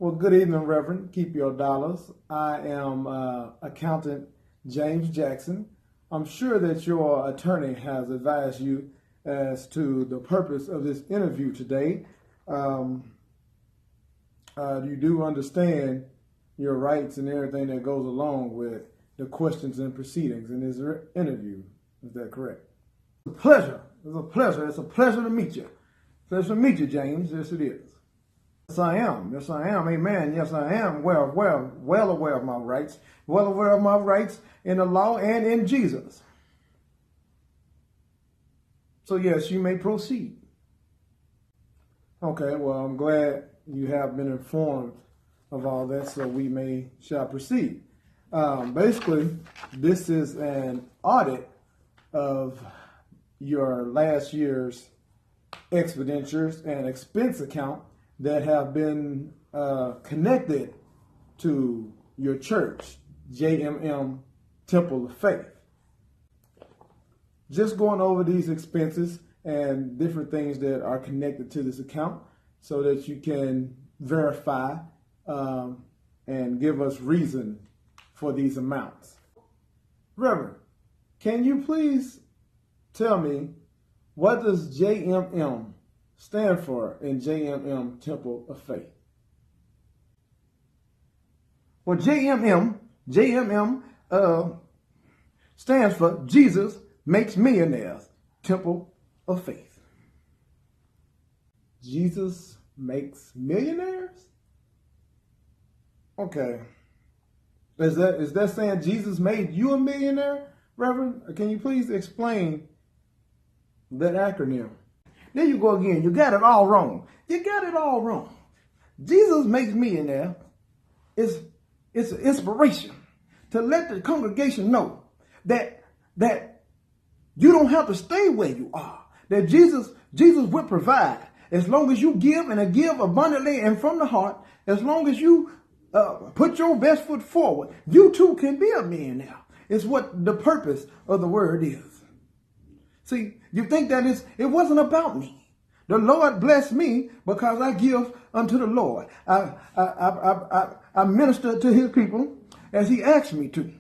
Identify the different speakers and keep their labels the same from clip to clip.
Speaker 1: Well, good evening, Reverend. Keep your dollars. I am accountant James Jackson. I'm sure that your attorney has advised you as to the purpose of this interview today. You do understand your rights and everything that goes along with the questions and proceedings in this interview. Is that correct? It's a pleasure. It's a pleasure. It's a pleasure to meet you. Pleasure to meet you, James. Yes, it is. Yes, I am. Yes, I am. Amen. Yes, I am. Well aware of my rights. Well aware of my rights in the law and in Jesus. So, yes, you may proceed. Okay, well, I'm glad you have been informed of all that, so we shall proceed. Basically, this is an audit of your last year's expenditures and expense account that have been connected to your church, JMM Temple of Faith. Just going over these expenses and different things that are connected to this account so that you can verify and give us reason for these amounts. Reverend, can you please tell me, what does JMM stand for in JMM Temple of Faith? Well, JMM stands for Jesus Makes Millionaires Temple of Faith. Jesus makes millionaires? Okay. Is that saying Jesus made you a millionaire, Reverend? Can you please explain that acronym? There you go again. You got it all wrong. You got it all wrong. Jesus Makes Millionaire is an inspiration to let the congregation know that you don't have to stay where you are. That Jesus will provide as long as you give and give abundantly and from the heart. As long as you put your best foot forward, you too can be a millionaire. It's what the purpose of the word is. See, you think that it wasn't about me. The Lord blessed me because I give unto the Lord. I minister to his people as he asked me to.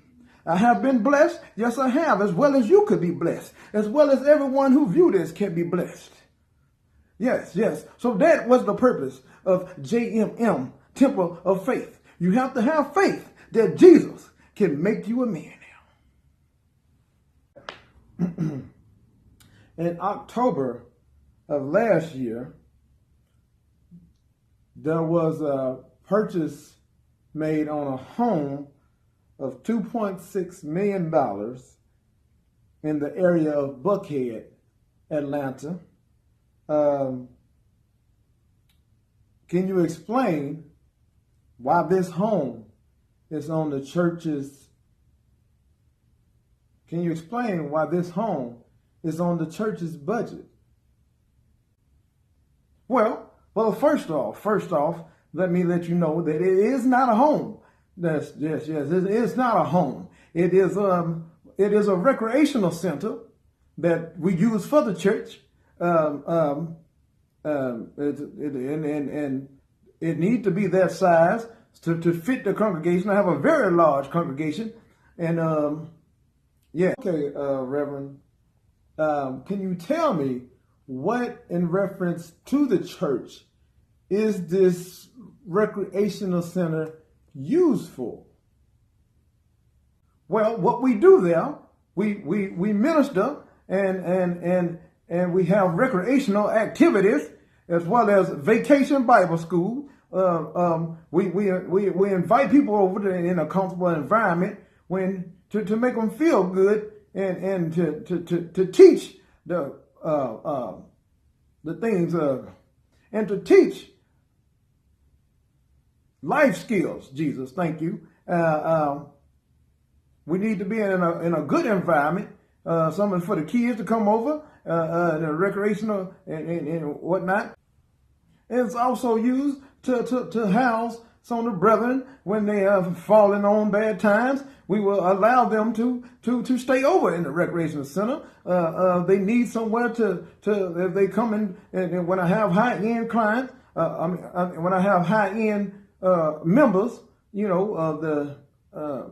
Speaker 1: I have been blessed. Yes, I have, as well as you could be blessed, as well as everyone who view this can be blessed. Yes. So that was the purpose of JMM, Temple of Faith. You have to have faith that Jesus can make you a millionaire. In October of last year, there was a purchase made on a home of $2.6 million in the area of Buckhead, Atlanta. Can you explain why this home is on the church's? Can you explain why this home is on the church's budget? Well, first off, let me let you know that it is not a home. Yes, it is not a home. It is a recreational center that we use for the church. And it needs to be that size to fit the congregation. I have a very large congregation, and Okay, Reverend, can you tell me what, in reference to the church, is this recreational center used for? Well, what we do there, we minister and we have recreational activities as well as vacation Bible school. We invite people over in a comfortable environment to make them feel good and to teach the things and to teach life skills. Jesus, thank you. We need to be in a good environment. Something for the kids to come over, the recreational and whatnot. And it's also used to house some of the brethren when they have fallen on bad times. We will allow them to stay over in the recreational center. They need somewhere to if they come in, and when I have high-end clients, when I have high-end members,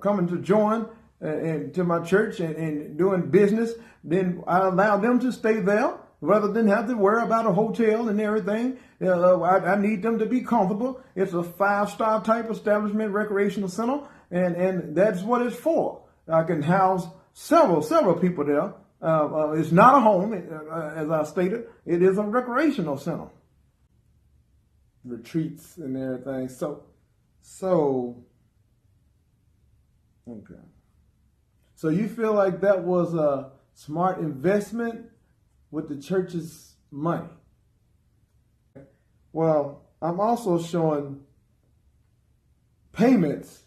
Speaker 1: coming to join and to my church and doing business, then I allow them to stay there rather than have to worry about a hotel and everything. I need them to be comfortable. It's a 5-star type establishment, recreational center, and that's what it's for. I can house several people there. It's not a home, as I stated. It is a recreational center. Retreats and everything. Okay. So you feel like that was a smart investment with the church's money? Well, I'm also showing payments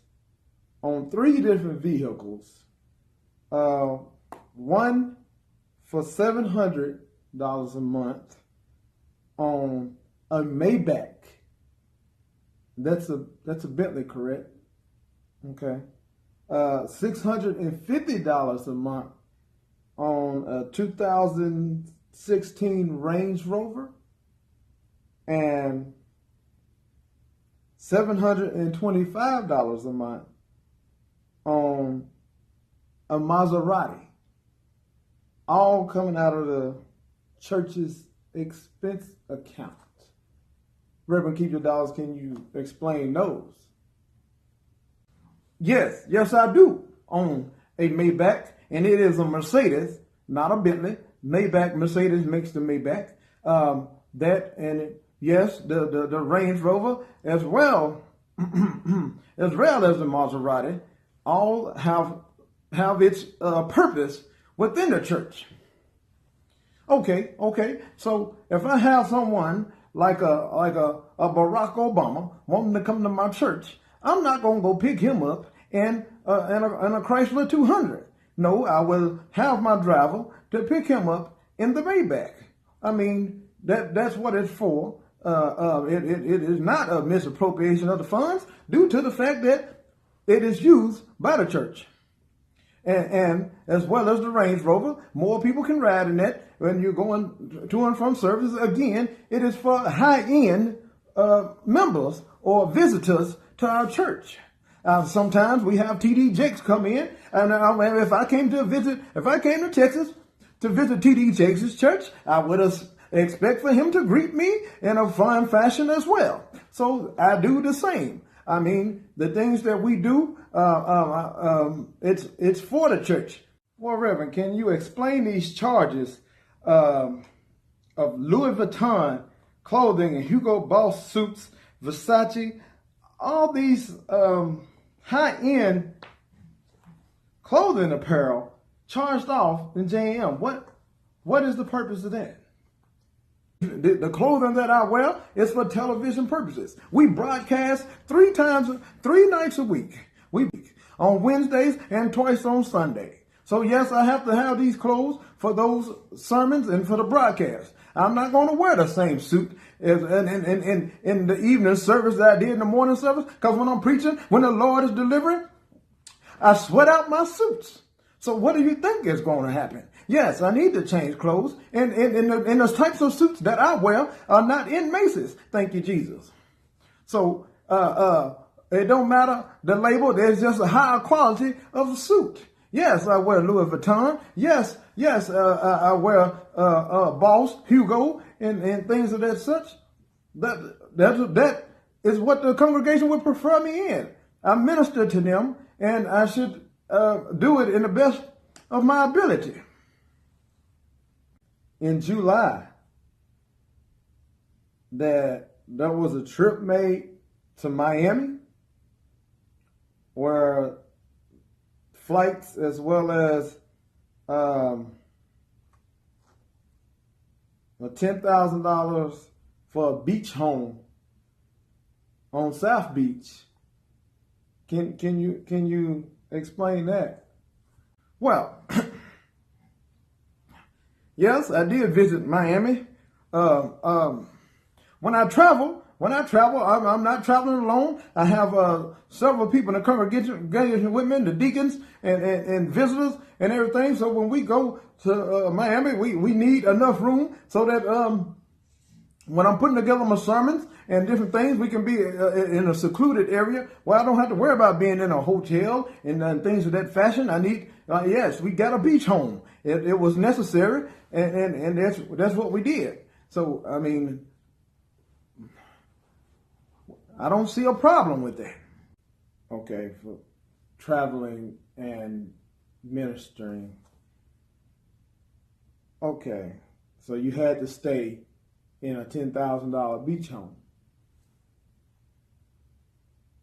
Speaker 1: on 3 different vehicles. One for $700 a month on a Maybach. That's a Bentley, correct? Okay. $650 a month on a 2016 Range Rover, and $725 a month on a Maserati. All coming out of the church's expense account. Reverend, keep your dollars. Can you explain those? Yes, I do own a Maybach, and it is a Mercedes, not a Bentley. Maybach, Mercedes makes the Maybach. Yes, the Range Rover as well, as well as the Maserati, all have its purpose within the church. Okay. So if I have someone like a Barack Obama wanting to come to my church, I'm not going to go pick him up in a Chrysler 200. No, I will have my driver to pick him up in the Maybach. I mean, that's what it's for. It is not a misappropriation of the funds due to the fact that it is used by the church. And as well as the Range Rover, more people can ride in that when you're going to and from services. Again, it is for high-end members or visitors to our church. Sometimes we have TD Jakes come in, and if I came to Texas to visit TD Jakes' church, I would expect for him to greet me in a fine fashion as well. So I do the same. I mean, the things that we do, it's for the church. Well, Reverend, can you explain these charges of Louis Vuitton clothing and Hugo Boss suits, Versace, all these high-end clothing apparel charged off in JM? What is the purpose of that? The clothing that I wear is for television purposes. We broadcast 3 nights a week. On Wednesdays and twice on Sunday. So yes, I have to have these clothes for those sermons and for the broadcast. I'm not going to wear the same suit as in the evening service that I did in the morning service, because when I'm preaching, when the Lord is delivering, I sweat out my suits. So what do you think is going to happen? Yes, I need to change clothes, and the types of suits that I wear are not in Macy's. Thank you, Jesus. So it don't matter the label. There's just a higher quality of the suit. Yes, I wear Louis Vuitton. Yes, I wear Boss, Hugo, and things of that such. That is what the congregation would prefer me in. I minister to them, and I should do it in the best of my ability. In July, there was a trip made to Miami where flights as well as $10,000 for a beach home on South Beach. Can you explain that? Well, yes, I did visit Miami. When I travel, I'm not traveling alone. I have several people in the congregation with me, the deacons and visitors and everything. So when we go to Miami, we need enough room so that when I'm putting together my sermons and different things, we can be in a secluded area where I don't have to worry about being in a hotel and things of that fashion. I need, yes, we got a beach home. It was necessary, and that's what we did. So, I mean, I don't see a problem with that. Okay, for traveling and ministering. Okay, so you had to stay in a $10,000 beach home.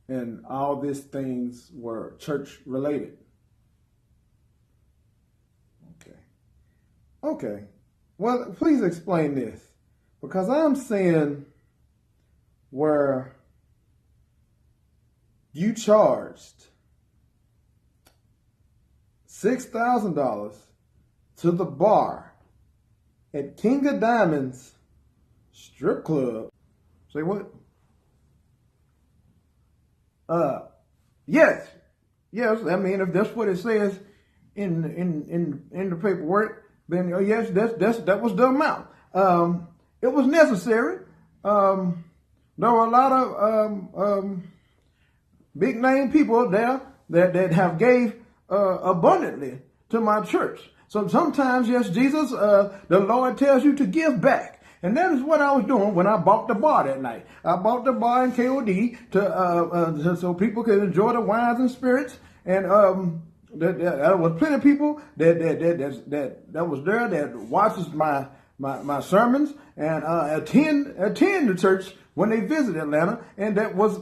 Speaker 1: And all these things were church related. Okay. Well, please explain this. Because I'm seeing where you charged $6,000 to the bar at King of Diamonds strip club. Say what? Yes. I mean, if that's what it says in the paperwork, then yes, that was the amount. It was necessary. There were a lot of big name people there that have gave abundantly to my church. So sometimes, yes, Jesus, the Lord tells you to give back. And that is what I was doing when I bought the bar that night. I bought the bar in KOD so people could enjoy the wines and spirits. And there was plenty of people that was there that watches my sermons and attend the church when they visit Atlanta, and that was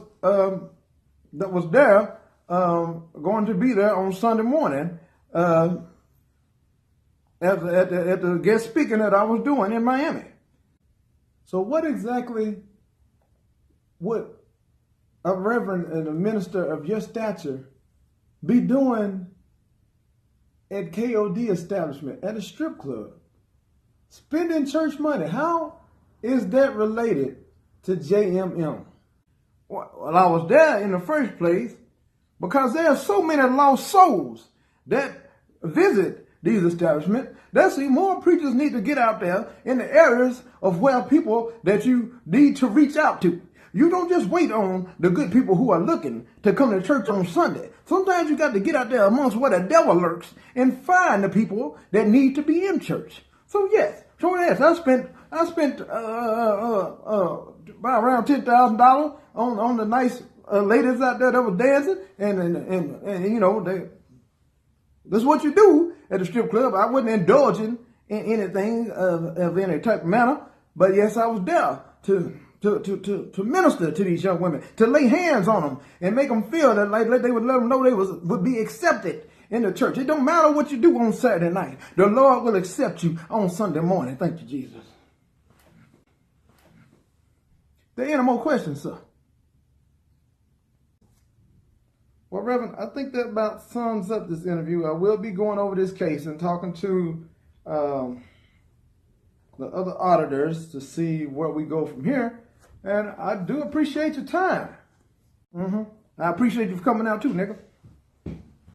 Speaker 1: there going to be there on Sunday morning at the guest speaking that I was doing in Miami. So what exactly would a reverend and a minister of your stature be doing at KOD establishment, at a strip club? Spending church money. How is that related to JMM? Well, I was there in the first place because there are so many lost souls that visit these establishments. That's more preachers need to get out there in the areas of where people that you need to reach out to. You don't just wait on the good people who are looking to come to church on Sunday. Sometimes you got to get out there amongst where the devil lurks and find the people that need to be in church. So yes, I spent about around $10,000 on the nice ladies out there that was dancing, and you know, that's what you do at a strip club. I wasn't indulging in anything of any type of manner, but yes, I was there to minister to these young women, to lay hands on them and make them feel that like they would let them know they would be accepted in the church. It don't matter what you do on Saturday night. The Lord will accept you on Sunday morning. Thank you, Jesus. There any more questions, sir? Well, Reverend, I think that about sums up this interview. I will be going over this case and talking to the other auditors to see where we go from here. And I do appreciate your time. I appreciate you for coming out too, nigga.